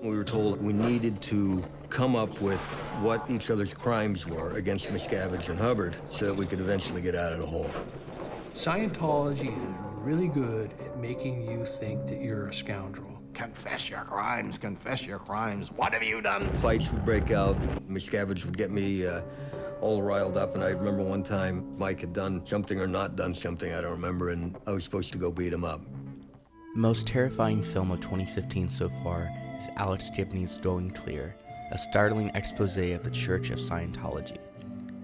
We were told we needed to come up with what each other's crimes were against Miscavige and Hubbard so that we could eventually get out of the hole. Scientology is really good at making you think that you're a scoundrel. Confess your crimes, confess your crimes. What have you done? Fights would break out. Miscavige would get me all riled up, and I remember one time Mike had done something or not done something, I don't remember, and I was supposed to go beat him up. The most terrifying film of 2015 so far is Alex Gibney's Going Clear, a startling expose of the Church of Scientology.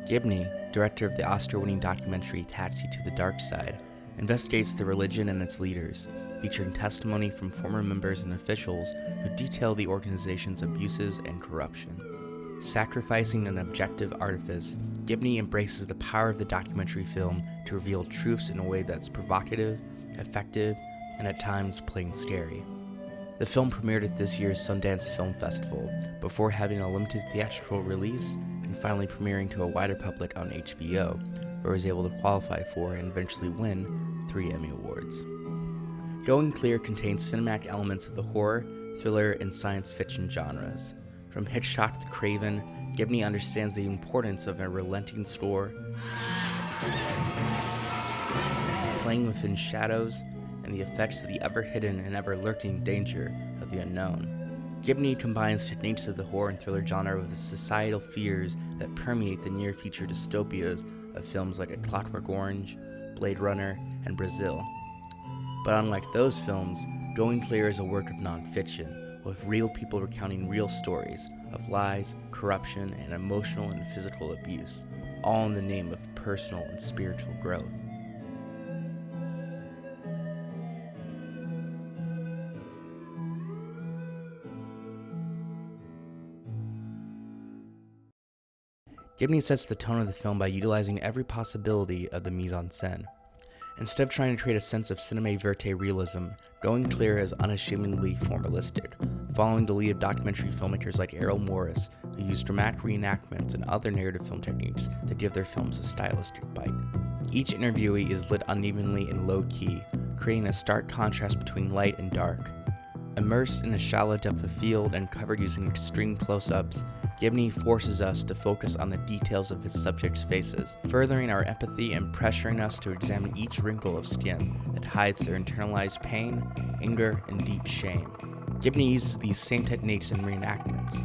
Gibney, director of the Oscar-winning documentary Taxi to the Dark Side, investigates the religion and its leaders, featuring testimony from former members and officials who detail the organization's abuses and corruption. Sacrificing an objective artifice, Gibney embraces the power of the documentary film to reveal truths in a way that's provocative, effective, and at times plain scary. The film premiered at this year's Sundance Film Festival, before having a limited theatrical release and finally premiering to a wider public on HBO, where it was able to qualify for and eventually win 3 Emmy Awards. Going Clear contains cinematic elements of the horror, thriller, and science fiction genres. From Hitchcock to Craven, Gibney understands the importance of a relenting score, playing within shadows, and the effects of the ever-hidden and ever-lurking danger of the unknown. Gibney combines techniques of the horror and thriller genre with the societal fears that permeate the near-future dystopias of films like A Clockwork Orange, Blade Runner, and Brazil. But unlike those films, Going Clear is a work of nonfiction, with real people recounting real stories of lies, corruption, and emotional and physical abuse, all in the name of personal and spiritual growth. Gibney sets the tone of the film by utilizing every possibility of the mise-en-scène. Instead of trying to create a sense of cinema verite realism, Going Clear is unashamedly formalistic, following the lead of documentary filmmakers like Errol Morris, who use dramatic reenactments and other narrative film techniques that give their films a stylistic bite. Each interviewee is lit unevenly and low-key, creating a stark contrast between light and dark. Immersed in a shallow depth of field and covered using extreme close-ups, Gibney forces us to focus on the details of his subjects' faces, furthering our empathy and pressuring us to examine each wrinkle of skin that hides their internalized pain, anger, and deep shame. Gibney uses these same techniques in reenactments.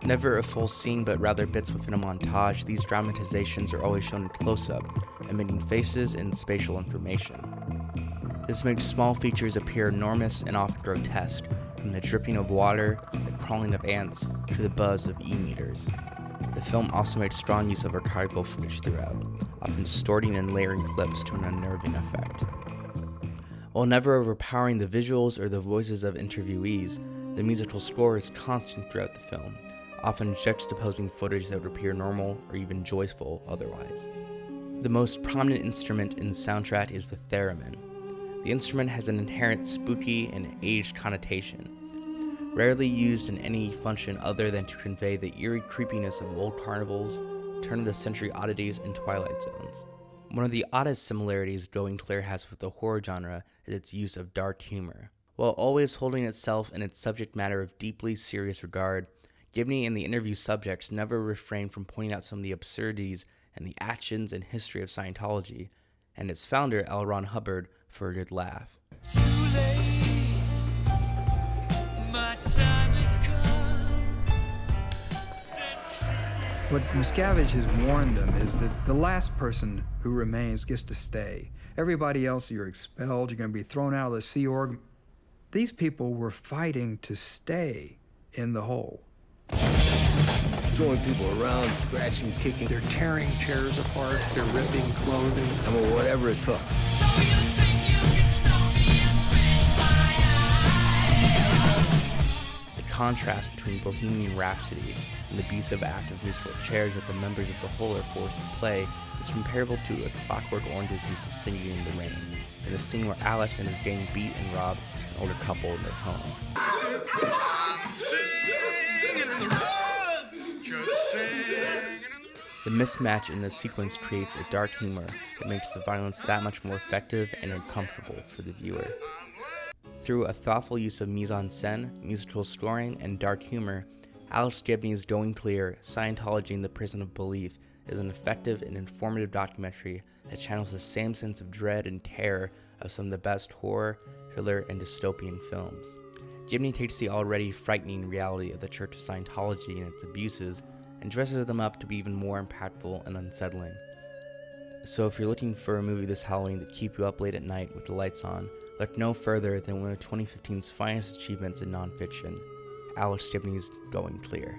Never a full scene, but rather bits within a montage, these dramatizations are always shown in close-up, emitting faces and spatial information. This makes small features appear enormous and often grotesque, from the dripping of water, the crawling of ants, to the buzz of e-meters. The film also makes strong use of archival footage throughout, often distorting and layering clips to an unnerving effect. While never overpowering the visuals or the voices of interviewees, the musical score is constant throughout the film, often juxtaposing footage that would appear normal or even joyful otherwise. The most prominent instrument in the soundtrack is the theremin. The instrument has an inherent spooky and aged connotation, rarely used in any function other than to convey the eerie creepiness of old carnivals, turn-of-the-century oddities, and Twilight Zones. One of the oddest similarities Going Clear has with the horror genre is its use of dark humor. While always holding itself in its subject matter of deeply serious regard, Gibney and the interview subjects never refrain from pointing out some of the absurdities and the actions and history of Scientology, and its founder, L. Ron Hubbard, for a good laugh. Too late, my time has come. What Miscavige has warned them is that the last person who remains gets to stay. Everybody else, you're expelled, you're going to be thrown out of the Sea Org. These people were fighting to stay in the hole. Throwing people around, scratching, kicking. They're tearing chairs apart, they're ripping clothing. I mean, whatever it took. So you think you can stop me and spit my eye? The contrast between Bohemian Rhapsody and the abusive act of musical chairs that the members of the Hole are forced to play is comparable to A Clockwork Orange's use of singing in the rain, in the scene where Alex and his gang beat and rob an older couple in their home. The mismatch in the sequence creates a dark humor that makes the violence that much more effective and uncomfortable for the viewer. Through a thoughtful use of mise-en-scène, musical scoring, and dark humor, Alex Gibney's Going Clear, Scientology in the Prison of Belief is an effective and informative documentary that channels the same sense of dread and terror of some of the best horror, thriller, and dystopian films. Gibney takes the already frightening reality of the Church of Scientology and its abuses and dresses them up to be even more impactful and unsettling. So if you're looking for a movie this Halloween that keep you up late at night with the lights on, look no further than one of 2015's finest achievements in nonfiction, Alex Gibney's Going Clear.